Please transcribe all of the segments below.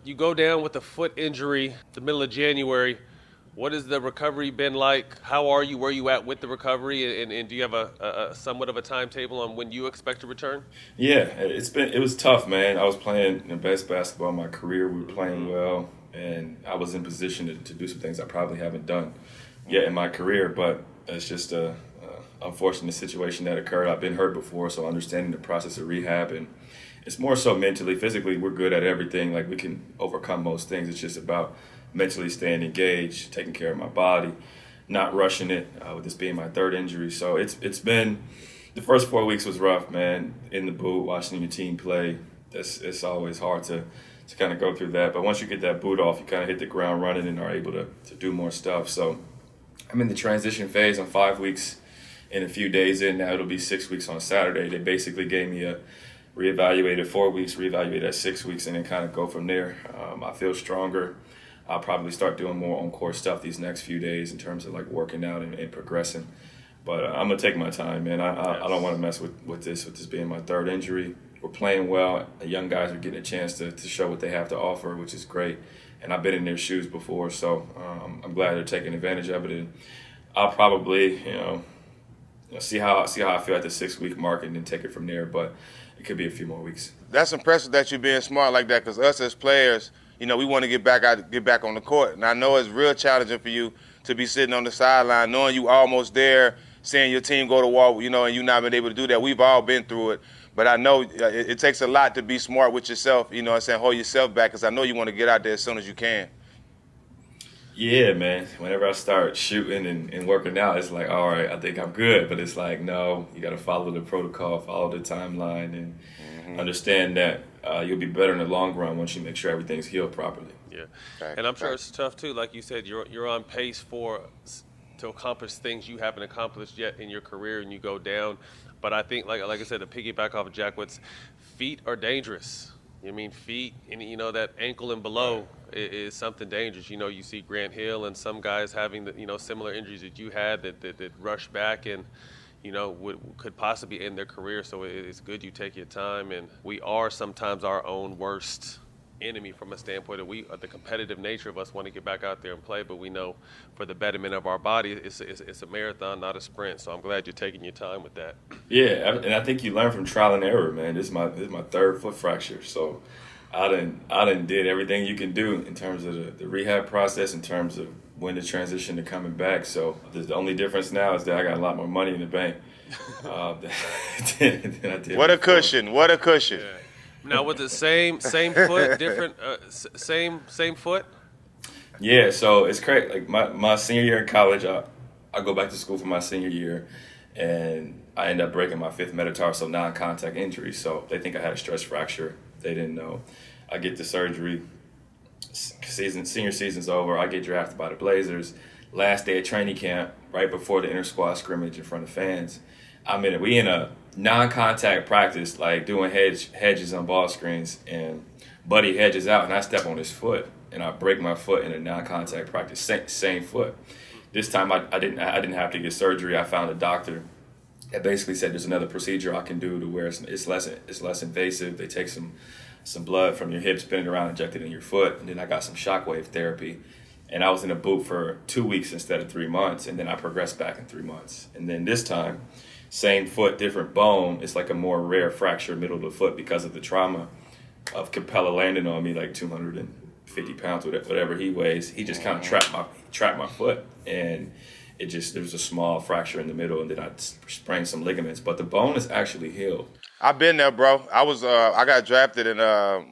You go down with a foot injury the middle of January. What has the recovery been like? How are you? Where are you at with the recovery? And do you have a somewhat of a timetable on when you expect to return? Yeah, it was tough, man. I was playing the best basketball of my career. We were playing Mm-hmm. well, and I was in position to do some things I probably haven't done yet in my career. But it's just a unfortunate situation that occurred. I've been hurt before, so understanding the process of rehab, and it's more so mentally. Physically, we're good at everything. Like we can overcome most things. It's just about mentally staying engaged, taking care of my body, not rushing it. With this being my third injury, so it's been the first 4 weeks was rough, man. In the boot, watching your team play, it's always hard to kind of go through that. But once you get that boot off, you kind of hit the ground running and are able to do more stuff. So I'm in the transition phase. I'm 5 weeks and a few days in now. It'll be 6 weeks on Saturday. They basically gave me a reevaluated 4 weeks, reevaluated at 6 weeks, and then kind of go from there. I feel stronger. I'll probably start doing more on-court stuff these next few days in terms of like working out and progressing. But I'm gonna take my time, man. I don't want to mess with this being my third injury. We're playing well. The young guys are getting a chance to show what they have to offer, which is great. And I've been in their shoes before, so I'm glad they're taking advantage of it. And I'll probably, see how I feel at the 6 week mark and then take it from there. But it could be a few more weeks. That's impressive that you're being smart like that, because us as players, we want to get back on the court. And I know it's real challenging for you to be sitting on the sideline, knowing you almost there, seeing your team go to war, and you not been able to do that. We've all been through it. But I know it takes a lot to be smart with yourself, hold yourself back, because I know you want to get out there as soon as you can. Yeah, man. Whenever I start shooting and working out, it's like, all right, I think I'm good. But it's like, no, you got to follow the protocol, follow the timeline, and understand that you'll be better in the long run once you make sure everything's healed properly. Yeah, Right. and I'm sure Right. it's tough too. Like you said, you're on pace to accomplish things you haven't accomplished yet in your career, and you go down. But I think, like I said, to piggyback off of Jack Wood's, feet are dangerous. I mean, feet, and that ankle and below is something dangerous. You see Grant Hill and some guys having the similar injuries that you had that rush back and could possibly end their career. So it's good you take your time, and we are sometimes our own worst enemy from a standpoint of the competitive nature of us want to get back out there and play, but we know for the betterment of our body, it's a marathon, not a sprint. So I'm glad you're taking your time with that. Yeah, and I think you learn from trial and error, man. This is my third foot fracture, so I done did everything you can do in terms of the rehab process, in terms of when to transition to coming back. So the only difference now is that I got a lot more money in the bank than I did What a before. cushion. What a cushion. Yeah. Now, was it same foot, different, same foot? Yeah, so it's crazy. Like my senior year in college, I go back to school for my senior year, and I end up breaking my fifth metatarsal non-contact injury. So they think I had a stress fracture. They didn't know. I get the surgery. Senior season's over. I get drafted by the Blazers. Last day of training camp, right before the inter squad scrimmage in front of fans. We in a non-contact practice, like doing hedges on ball screens, and Buddy hedges out, and I step on his foot, and I break my foot in a non-contact practice. Same foot. This time I didn't have to get surgery. I found a doctor that basically said there's another procedure I can do to where it's less invasive. They take some blood from your hip, spin it around, inject it in your foot, and then I got some shockwave therapy. And I was in a boot for 2 weeks instead of 3 months, and then I progressed back in 3 months. And then this time, same foot, different bone. It's like a more rare fracture middle of the foot because of the trauma of Capella landing on me, like 250 pounds, whatever he weighs. He just kind of trapped my foot, and there was a small fracture in the middle, and then I sprained some ligaments. But the bone is actually healed. I've been there, bro. I got drafted, and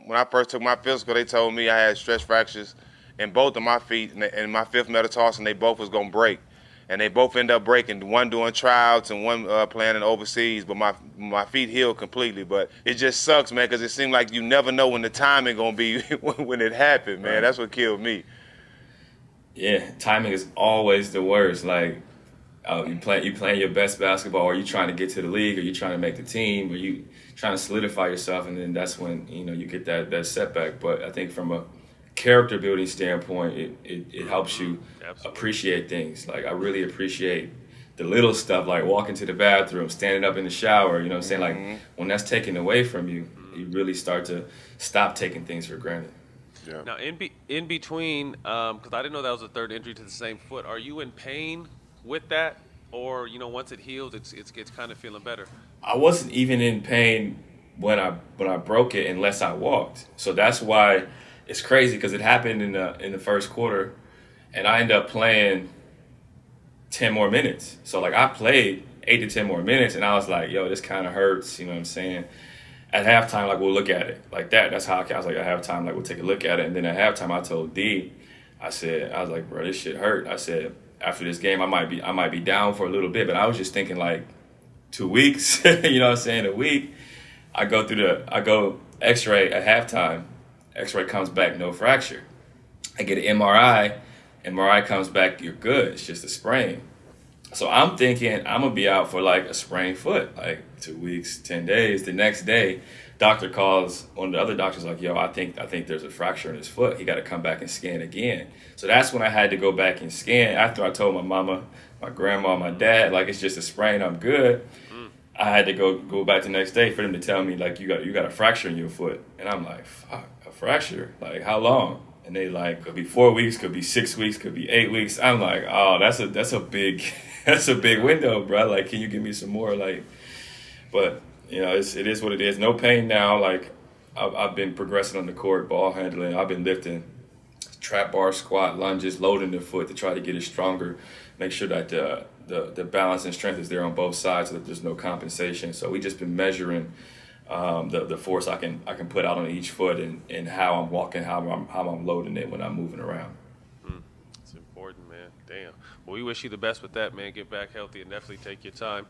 when I first took my physical, they told me I had stress fractures in both of my feet, and my fifth metatarsal, and they both was gonna break, and they both ended up breaking. One doing tryouts and one playing in overseas. But my feet healed completely. But it just sucks, man, because it seemed like you never know when the timing gonna be when it happened, man. Right. That's what killed me. Yeah, timing is always the worst. Like, you playing your best basketball, or you trying to get to the league, or you trying to make the team, or you trying to solidify yourself, and then that's when you get that setback. But I think from a character building standpoint, it helps you Absolutely. appreciate things. Like, I really appreciate the little stuff, like walking to the bathroom, standing up in the shower. You know what I'm saying? Like, when that's taken away from you, you really start to stop taking things for granted. Yeah. Now, in between, because I didn't know that was a third injury to the same foot. Are you in pain with that, or once it heals, it's kind of feeling better? I wasn't even in pain when I broke it unless I walked. So that's why it's crazy because it happened in the first quarter, and I ended up playing 10 more minutes. So like I played 8 to 10 more minutes, and I was like, yo, this kind of hurts. You know what I'm saying? At halftime, like we'll look at it like that. That's how I was like at halftime, like we'll take a look at it. And then at halftime, I told D, I was like, bro, this shit hurt. I said after this game, I might be down for a little bit, but I was just thinking like 2 weeks. You know what I'm saying? A week. I go X-ray at halftime. X-ray comes back no fracture. I get an MRI. MRI comes back, you're good. It's just a sprain. So I'm thinking I'm gonna be out for like a sprained foot, like 2 weeks, 10 days. The next day, doctor calls one of the other doctors like, yo, I think there's a fracture in his foot. He got to come back and scan again. So that's when I had to go back and scan. After I told my mama, my grandma, my dad, like it's just a sprain, I'm good. I had to go back the next day for them to tell me like you got a fracture in your foot, and I'm like, fuck, a fracture? Like how long? And they like could be 4 weeks, could be 6 weeks, could be 8 weeks. I'm like, oh, that's a big that's a big window, bro. Like, can you give me some more? Like, but it is what it is. No pain now. Like I've been progressing on the court, ball handling. I've been lifting trap bar, squat, lunges, loading the foot to try to get it stronger. Make sure that the balance and strength is there on both sides, so that there's no compensation. So we just been measuring the force I can put out on each foot and how I'm walking, how I'm loading it when I'm moving around. It's important, man. Damn. Well, we wish you the best with that, man. Get back healthy and definitely take your time.